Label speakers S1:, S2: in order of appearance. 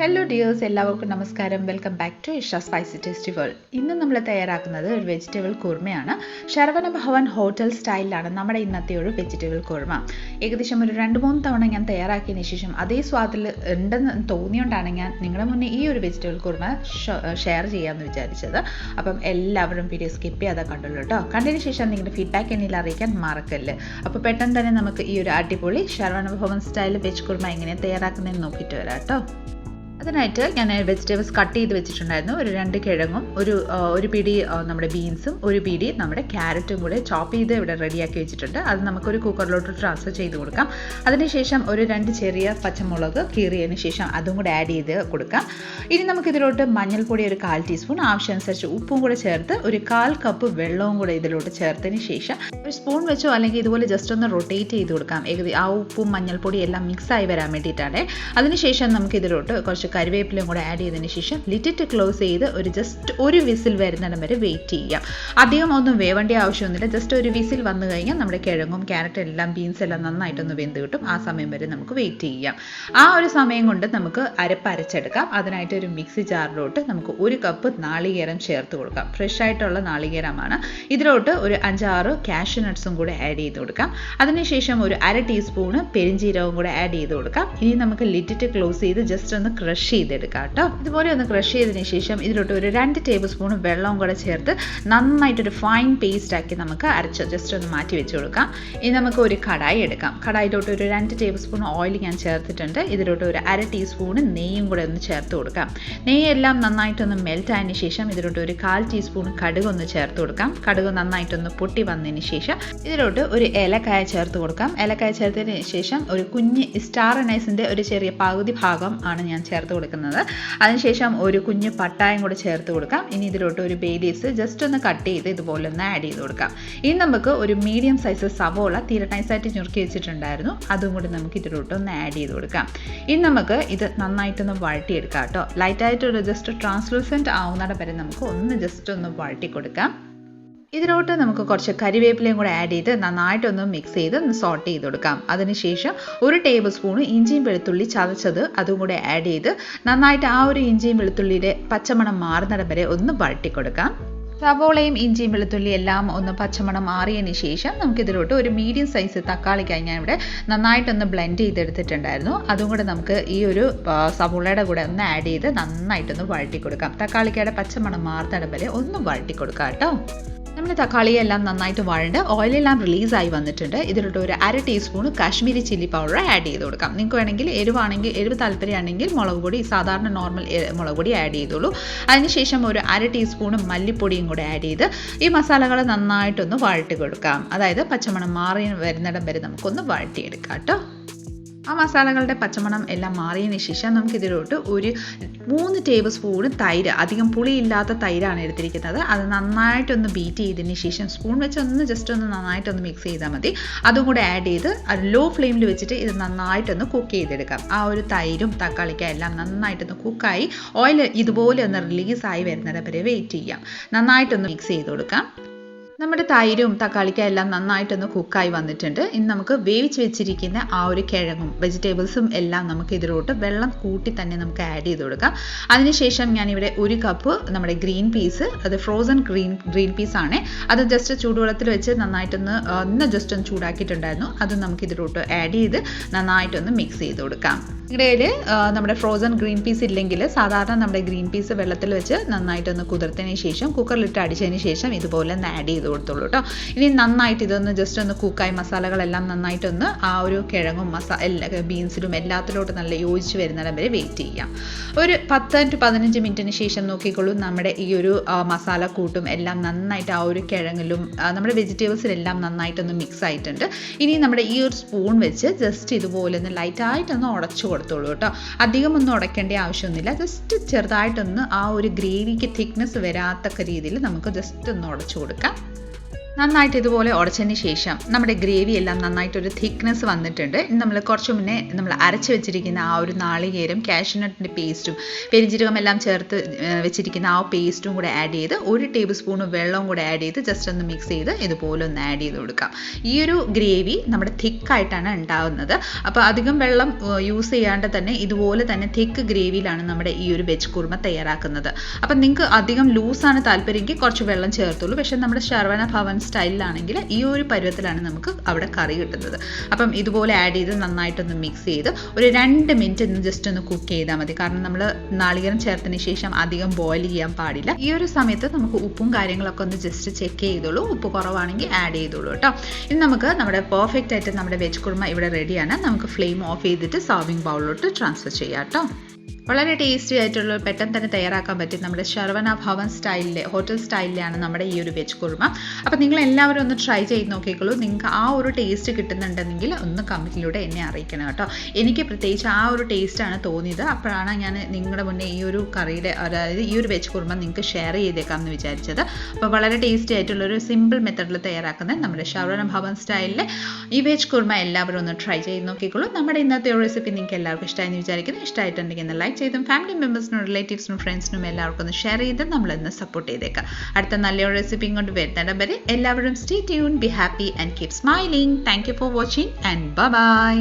S1: Hello dears, എല്ലാവർക്കും നമസ്കാരം. Welcome back to Isha spicy tasty world. ഇന്ന് നമ്മൾ തയ്യാറാക്കുന്നത് ഒരു വെജിറ്റബിൾ കുർമയാണ്. ശരവണ ഭവൻ ഹോട്ടൽ സ്റ്റൈലിലാണ് നമ്മുടെ ഇന്നത്തെ ഒരു വെജിറ്റബിൾ കുർമ. ഏകദേശം ഒരു 2-3 തവണ ഞാൻ തയ്യാറാക്കിയതിന് ശേഷം അതേ സ്വാദിൽ ഉണ്ടെന്ന് തോന്നിയോണ്ടാണ് ഞാൻ നിങ്ങളുടെ മുന്നേ ഈ ഒരു വെജിറ്റബിൾ കുർമ ഷെയർ ചെയ്യാമെന്ന് വിചാരിച്ചത്. അപ്പം എല്ലാവരും വീഡിയോ സ്കിപ്പ് ചെയ്യാതെ കണ്ടുള്ളൂ കേട്ടോ. കണ്ടതിന് ശേഷം നിങ്ങളുടെ ഫീഡ്ബാക്ക് എന്നിൽ അറിയിക്കാൻ മറക്കല്ല്. അപ്പോൾ പെട്ടെന്ന് തന്നെ നമുക്ക് ഈ ഒരു അടിപൊളി ശരവണ ഭവൻ സ്റ്റൈൽ വെജ് കുർമ എങ്ങനെയാണ് തയ്യാറാക്കുന്നതെന്ന് നോക്കിയിട്ട് വരാം കേട്ടോ. അതിനായിട്ട് ഞാൻ വെജിറ്റബിൾസ് കട്ട് ചെയ്ത് വെച്ചിട്ടുണ്ടായിരുന്നു. ഒരു 2 കിഴങ്ങും ഒരു പിടി നമ്മുടെ ബീൻസും ഒരു പിടി നമ്മുടെ ക്യാരറ്റും കൂടെ ചോപ്പ് ചെയ്ത് ഇവിടെ റെഡിയാക്കി വെച്ചിട്ടുണ്ട്. അത് നമുക്കൊരു കുക്കറിലോട്ട് ട്രാൻസ്ഫർ ചെയ്ത് കൊടുക്കാം. അതിനുശേഷം ഒരു 2 ചെറിയ പച്ചമുളക് കീറിയതിന് ശേഷം അതും കൂടെ ആഡ് ചെയ്ത് കൊടുക്കാം. ഇനി നമുക്കിതിലോട്ട് മഞ്ഞൾപ്പൊടി ഒരു 1/4 ടീസ്പൂൺ, ആവശ്യമനുസരിച്ച് ഉപ്പും കൂടെ ചേർത്ത് ഒരു 1/4 കപ്പ് വെള്ളവും കൂടെ ഇതിലോട്ട് ചേർത്തതിന് ശേഷം ഒരു സ്പൂൺ വെച്ചോ അല്ലെങ്കിൽ ഇതുപോലെ ജസ്റ്റ് ഒന്ന് റൊട്ടേറ്റ് ചെയ്ത് കൊടുക്കാം. ആ ഉപ്പും മഞ്ഞൾപ്പൊടിയും എല്ലാം മിക്സായി വരാൻ വേണ്ടിയിട്ടാണ്. അതിനുശേഷം നമുക്ക് ഇതിലോട്ട് കുറച്ച് കറിവേപ്പിലയും കൂടെ ആഡ് ചെയ്തതിന് ശേഷം ലിറ്റിട്ട് ക്ലോസ് ചെയ്ത് ഒരു വിസിൽ വരുന്നിടം വരെ വെയിറ്റ് ചെയ്യാം. അധികം ഒന്നും വേവേണ്ട ആവശ്യമൊന്നുമില്ല. ജസ്റ്റ് ഒരു വിസിൽ വന്നു കഴിഞ്ഞാൽ നമ്മുടെ കിഴങ്ങും ക്യാരറ്റും എല്ലാം ബീൻസ് എല്ലാം നന്നായിട്ടൊന്ന് വെന്ത് കിട്ടും. ആ സമയം വരെ നമുക്ക് വെയിറ്റ് ചെയ്യാം. ആ ഒരു സമയം കൊണ്ട് നമുക്ക് അരച്ചെടുക്കാം. അതിനായിട്ട് ഒരു മിക്സി ജാറിലോട്ട് നമുക്ക് 1 കപ്പ് നാളികേരം ചേർത്ത് കൊടുക്കാം. ഫ്രഷ് ആയിട്ടുള്ള നാളികേരമാണ്. ഇതിലോട്ട് ഒരു 5-6 കാഷ്യൂ നട്ട്സും കൂടെ ആഡ് ചെയ്ത് കൊടുക്കാം. അതിനുശേഷം ഒരു 1/2 ടീസ്പൂണ് പെരിഞ്ജീരകവും കൂടെ ആഡ് ചെയ്ത് കൊടുക്കാം. ഇനി നമുക്ക് ലിറ്റിട്ട് ക്ലോസ് ചെയ്ത് ജസ്റ്റ് ഒന്ന് ക്രഷ് ചെയ്തെടുക്കാം കേട്ടോ. ഇതുപോലെ ഒന്ന് ക്രഷ് ചെയ്തതിന് ശേഷം ഇതിലോട്ട് ഒരു 2 ടേബിൾ സ്പൂൺ വെള്ളവും കൂടെ ചേർത്ത് നന്നായിട്ടൊരു ഫൈൻ പേസ്റ്റ് ആക്കി നമുക്ക് അരച്ച് ജസ്റ്റ് ഒന്ന് മാറ്റി വെച്ച് കൊടുക്കാം. ഇനി നമുക്ക് ഒരു കടായി എടുക്കാം. കടായിലോട്ട് ഒരു 2 ടേബിൾ സ്പൂൺ ഓയിൽ ഞാൻ ചേർത്തിട്ടുണ്ട്. ഇതിലോട്ട് ഒരു 1/2 ടീസ്പൂണ് നെയ്യും കൂടെ ഒന്ന് ചേർത്ത് കൊടുക്കാം. നെയ്യെല്ലാം നന്നായിട്ടൊന്ന് മെൽറ്റ് ആയതിനു ശേഷം ഇതിലോട്ട് ഒരു 1/4 ടീസ്പൂൺ കടുക് ഒന്ന് ചേർത്ത് കൊടുക്കാം. കടുക് നന്നായിട്ടൊന്ന് പൊട്ടി വന്നതിന് ശേഷം ഇതിലോട്ട് ഒരു ഏലക്കായ ചേർത്ത് കൊടുക്കാം. ഏലക്കായ ചേർത്തതിന് ശേഷം ഒരു കുഞ്ഞ് സ്റ്റാർ അനൈസിൻ്റെ ഒരു ചെറിയ പകുതി ഭാഗം ആണ് ഞാൻ ചേർത്ത് കൊടുക്കുന്നത്. അതിനുശേഷം ഒരു കുഞ്ഞ് പട്ടായം കൂടെ ചേർത്ത് കൊടുക്കാം. ഇനി ഇതിലോട്ട് ഒരു ബേ ലീവ്സ് ജസ്റ്റ് ഒന്ന് കട്ട് ചെയ്ത് ഇതുപോലെ ഒന്ന് ആഡ് ചെയ്ത് കൊടുക്കാം. ഇനി നമുക്ക് ഒരു മീഡിയം സൈസ് സവോള തീരെ നൈസായിട്ട് ഞുറുക്കി വെച്ചിട്ടുണ്ടായിരുന്നു. അതും കൂടി നമുക്ക് ഇതിലോട്ട് ഒന്ന് ആഡ് ചെയ്ത് കൊടുക്കാം. ഇനി നമുക്ക് ഇത് നന്നായിട്ടൊന്ന് വഴട്ടിയെടുക്കാം കേട്ടോ. ലൈറ്റായിട്ടൊരു ജസ്റ്റ് ട്രാൻസ്ലൂസൻറ്റ് ആവുന്നിടം വരെ നമുക്ക് ഒന്ന് ജസ്റ്റ് ഒന്ന് വഴട്ടി കൊടുക്കാം. ഇതിലോട്ട് നമുക്ക് കുറച്ച് കരിവേപ്പിലയും കൂടെ ആഡ് ചെയ്ത് നന്നായിട്ടൊന്ന് മിക്സ് ചെയ്ത് സോട്ട് ചെയ്ത് കൊടുക്കാം. അതിനുശേഷം ഒരു ടേബിൾ സ്പൂൺ ഇഞ്ചിയും വെളുത്തുള്ളി ചതച്ചത് അതും കൂടെ ആഡ് ചെയ്ത് നന്നായിട്ട് ആ ഒരു ഇഞ്ചിയും വെളുത്തുള്ളിയുടെ പച്ചമണം മാറുന്നിടം വരെ ഒന്ന് വഴട്ടി കൊടുക്കാം. സവോളയും ഇഞ്ചിയും വെളുത്തുള്ളി എല്ലാം ഒന്ന് പച്ചമണം മാറിയതിന് ശേഷം നമുക്കിതിലോട്ട് ഒരു മീഡിയം സൈസ് തക്കാളിക്കായി ഞാൻ ഇവിടെ നന്നായിട്ടൊന്ന് ബ്ലെൻഡ് ചെയ്തെടുത്തിട്ടുണ്ടായിരുന്നു. അതും കൂടെ നമുക്ക് ഈ ഒരു സവോളയുടെ കൂടെ ഒന്ന് ആഡ് ചെയ്ത് നന്നായിട്ടൊന്ന് വഴട്ടി കൊടുക്കാം. തക്കാളിക്കയുടെ പച്ചമണം മാറുന്നിടം വരെ ഒന്ന് വഴട്ടി കൊടുക്കാം കേട്ടോ. നമ്മുടെ തക്കാളിയെല്ലാം നന്നായിട്ട് വഴണ്ട് ഓയിലെല്ലാം റിലീസായി വന്നിട്ടുണ്ട്. ഇതിലോട്ട് ഒരു 1/2 teaspoon Kashmiri chilli powder add ചെയ്ത് കൊടുക്കാം. നിങ്ങൾക്ക് വേണമെങ്കിൽ എരിവ് താല്പര്യമാണെങ്കിൽ മുളക് പൊടി, സാധാരണ നോർമൽ മുളക് പൊടി ആഡ് ചെയ്തോളൂ. അതിനുശേഷം ഒരു 1/2 ടീസ്പൂൺ മല്ലിപ്പൊടിയും കൂടെ ആഡ് ചെയ്ത് ഈ മസാലകൾ നന്നായിട്ടൊന്ന് വഴട്ടി കൊടുക്കാം. അതായത് പച്ചമണം മാറി വരുന്നിടം വരെ നമുക്കൊന്ന് വഴട്ടിയെടുക്കാം കേട്ടോ. ആ മസാലകളുടെ പച്ചമണം എല്ലാം മാറിയതിന് ശേഷം നമുക്കിതിലോട്ട് ഒരു 3 ടേബിൾ സ്പൂൺ തൈര്, അധികം പുളിയില്ലാത്ത തൈരാണ് എടുത്തിരിക്കുന്നത്. അത് നന്നായിട്ടൊന്ന് ബീറ്റ് ചെയ്തതിന് ശേഷം സ്പൂൺ വെച്ച് ഒന്ന് ജസ്റ്റ് ഒന്ന് നന്നായിട്ടൊന്ന് മിക്സ് ചെയ്താൽ മതി. അതും കൂടെ ആഡ് ചെയ്ത് ലോ ഫ്ലെയിമിൽ വെച്ചിട്ട് ഇത് നന്നായിട്ടൊന്ന് കുക്ക് ചെയ്തെടുക്കാം. ആ ഒരു തൈരും തക്കാളിക്ക എല്ലാം നന്നായിട്ടൊന്ന് കുക്കായി ഓയിൽ ഇതുപോലെ ഒന്ന് റിലീസായി വരുന്നിടം വരെ വെയിറ്റ് ചെയ്യാം. നന്നായിട്ടൊന്ന് മിക്സ് ചെയ്ത് കൊടുക്കാം. നമ്മുടെ തൈരും തക്കാളിക്ക എല്ലാം നന്നായിട്ടൊന്ന് കുക്കായി വന്നിട്ടുണ്ട്. ഇനി നമുക്ക് വേവിച്ച് വെച്ചിരിക്കുന്ന ആ ഒരു കിഴങ്ങും വെജിറ്റബിൾസും എല്ലാം നമുക്ക് ഇതിലോട്ട് വെള്ളം കൂട്ടി തന്നെ നമുക്ക് ആഡ് ചെയ്ത് കൊടുക്കാം. അതിനുശേഷം ഞാനിവിടെ 1 കപ്പ് നമ്മുടെ ഗ്രീൻ പീസ്, അത് ഫ്രോസൺ ഗ്രീൻ പീസ് ആണ്. അത് ജസ്റ്റ് ചൂടുവെള്ളത്തിൽ വെച്ച് നന്നായിട്ടൊന്ന് ജസ്റ്റ് ഒന്ന് ചൂടാക്കിയിട്ടുണ്ടായിരുന്നു. അത് നമുക്ക് ഇതിലോട്ട് ആഡ് ചെയ്ത് നന്നായിട്ടൊന്ന് മിക്സ് ചെയ്ത് കൊടുക്കാം. നിങ്ങളുടെ നമ്മുടെ ഫ്രോസൺ ഗ്രീൻ പീസ് ഇല്ലെങ്കിൽ സാധാരണ നമ്മുടെ ഗ്രീൻ പീസ് വെള്ളത്തിൽ വെച്ച് നന്നായിട്ടൊന്ന് കുതിർത്തതിന് ശേഷം കുക്കറിലിട്ട് അടിച്ചതിന് ശേഷം ഇതുപോലെ ഒന്ന് ആഡ് ചെയ്ത് കൊടുത്തോളൂ കേട്ടോ. ഇനി നന്നായിട്ട് ഇതൊന്ന് ജസ്റ്റ് ഒന്ന് കുക്കായി മസാലകളെല്ലാം നന്നായിട്ടൊന്ന് ആ ഒരു കിഴങ്ങും ബീൻസിലും എല്ലാത്തിലോട്ട് നല്ല യോജിച്ച് വരുന്നിടം വരെ വെയിറ്റ് ചെയ്യാം. ഒരു 10 to 15 മിനിറ്റിന് ശേഷം നോക്കിക്കോളൂ, നമ്മുടെ ഈ ഒരു മസാല കൂട്ടും എല്ലാം നന്നായിട്ട് ആ ഒരു കിഴങ്ങിലും നമ്മുടെ വെജിറ്റബിൾസിലെല്ലാം നന്നായിട്ടൊന്ന് മിക്സ് ആയിട്ടുണ്ട്. ഇനി നമ്മുടെ ഈ ഒരു സ്പൂൺ വെച്ച് ജസ്റ്റ് ഇതുപോലെ ഒന്ന് ലൈറ്റായിട്ടൊന്ന് ഉടച്ചു കൊടുത്തോളൂ കേട്ടോ. അധികം ഒന്നും ഉടയ്ക്കേണ്ട ആവശ്യമൊന്നുമില്ല. ജസ്റ്റ് ചെറുതായിട്ടൊന്ന് ആ ഒരു ഗ്രേവിക്ക് തിക്നെസ് വരാത്തക്ക രീതിയിൽ നമുക്ക് ജസ്റ്റ് ഒന്ന് ഉടച്ചു കൊടുക്കാം. നന്നായിട്ട് ഇതുപോലെ ഉടച്ചതിന് ശേഷം നമ്മുടെ ഗ്രേവി എല്ലാം നന്നായിട്ടൊരു തിക്നെസ് വന്നിട്ടുണ്ട്. നമ്മൾ കുറച്ച് മുന്നേ നമ്മൾ അരച്ച് വെച്ചിരിക്കുന്ന ആ ഒരു നാളികേരം, കാഷ്യൂനട്ടിൻ്റെ പേസ്റ്റും പെരിഞ്ജീരകം എല്ലാം ചേർത്ത് വെച്ചിരിക്കുന്ന ആ പേസ്റ്റും കൂടെ ആഡ് ചെയ്ത് 1 ടേബിൾ സ്പൂൺ വെള്ളവും കൂടെ ആഡ് ചെയ്ത് ജസ്റ്റ് ഒന്ന് മിക്സ് ചെയ്ത് ഇതുപോലെ ഒന്ന് ആഡ് ചെയ്ത് കൊടുക്കാം. ഈ ഒരു ഗ്രേവി നമ്മുടെ തിക്കായിട്ടാണ് ഉണ്ടാകുന്നത്. അപ്പോൾ അധികം വെള്ളം യൂസ് ചെയ്യാണ്ട് തന്നെ ഇതുപോലെ തന്നെ തിക്ക് ഗ്രേവിയിലാണ് നമ്മുടെ ഈ ഒരു വെജ് കുർമ തയ്യാറാക്കുന്നത്. അപ്പം നിങ്ങൾക്ക് അധികം ലൂസാണ് താല്പര്യമെങ്കിൽ കുറച്ച് വെള്ളം ചേർത്തുള്ളൂ. പക്ഷേ നമ്മുടെ ശരവണ ഭവൻ സ്റ്റൈലിലാണെങ്കിൽ ഈ ഒരു പരുവത്തിലാണ് നമുക്ക് അവിടെ കറി കിട്ടുന്നത്. അപ്പം ഇതുപോലെ ആഡ് ചെയ്ത് നന്നായിട്ടൊന്ന് മിക്സ് ചെയ്ത് ഒരു 2 മിനിറ്റ് ഒന്ന് ജസ്റ്റ് ഒന്ന് കുക്ക് ചെയ്താൽ മതി. കാരണം നമ്മൾ നാളികേരം ചേർത്തതിന് ശേഷം അധികം ബോയിൽ ചെയ്യാൻ പാടില്ല. ഈ ഒരു സമയത്ത് നമുക്ക് ഉപ്പും കാര്യങ്ങളൊക്കെ ഒന്ന് ജസ്റ്റ് ചെക്ക് ചെയ്തോളൂ. ഉപ്പ് കുറവാണെങ്കിൽ ആഡ് ചെയ്തോളൂ കേട്ടോ. ഇനി നമുക്ക് നമ്മുടെ പെർഫെക്റ്റ് ആയിട്ട് നമ്മുടെ വെജ് കുർമ ഇവിടെ റെഡിയാണ്. നമുക്ക് ഫ്ലെയിം ഓഫ് ചെയ്തിട്ട് സർവിംഗ് ബൗളിലോട്ട് ട്രാൻസ്ഫർ ചെയ്യാം കേട്ടോ. വളരെ ടേസ്റ്റി ആയിട്ടുള്ള പെട്ടെന്ന് തന്നെ തയ്യാറാക്കാൻ പറ്റും നമ്മുടെ ശരവണ ഭവൻ സ്റ്റൈലിലെ ഹോട്ടൽ സ്റ്റൈലിലാണ് നമ്മുടെ ഈ ഒരു വെജ് കുർമ. അപ്പോൾ നിങ്ങൾ എല്ലാവരും ഒന്ന് ട്രൈ ചെയ്ത് നോക്കിക്കോളൂ. നിങ്ങൾക്ക് ആ ഒരു ടേസ്റ്റ് കിട്ടുന്നുണ്ടെങ്കിൽ ഒന്ന് കമൻറ്റിലൂടെ എന്നെ അറിയിക്കണം കേട്ടോ. എനിക്ക് പ്രത്യേകിച്ച് ആ ഒരു ടേസ്റ്റാണ് തോന്നിയത്. അപ്പോഴാണ് ഞാൻ നിങ്ങളുടെ മുന്നേ ഈ ഒരു കറിയുടെ, അതായത് ഈ ഒരു വെജ് കുർമ നിങ്ങൾക്ക് ഷെയർ ചെയ്തേക്കാമെന്ന് വിചാരിച്ചത്. അപ്പോൾ വളരെ ടേസ്റ്റി ആയിട്ടുള്ളൊരു സിമ്പിൾ മെത്തഡിൽ തയ്യാറാക്കുന്ന നമ്മുടെ ശരവണ ഭവൻ സ്റ്റൈലിലെ ഈ വെജ് കുർമ എല്ലാവരും ഒന്ന് ട്രൈ ചെയ്ത് നോക്കിക്കോളൂ. നമ്മുടെ ഇന്നത്തെ റെസിപ്പി നിങ്ങൾക്ക് എല്ലാവർക്കും ഇഷ്ടമായെന്ന് വിചാരിക്കുന്നു. ഇഷ്ടമായിട്ടുണ്ടെങ്കിൽ ഒന്ന് ലൈക്ക് ചെയ്തും ഫാമിലി മെമ്പേഴ്സിനും റിലേറ്റീവ്സിനും ഫ്രണ്ട്സിനും എല്ലാവർക്കും ഒന്ന് ഷെയർ ചെയ്ത് നമ്മളൊന്ന് സപ്പോർട്ട് ചെയ്തേക്കാം. അടുത്ത നല്ലൊരു റെസിപ്പിയും കൊണ്ട് വരുന്നിടം വരെ എല്ലാവരും stay tune, be happy and keep smiling. Thank you for watching and by.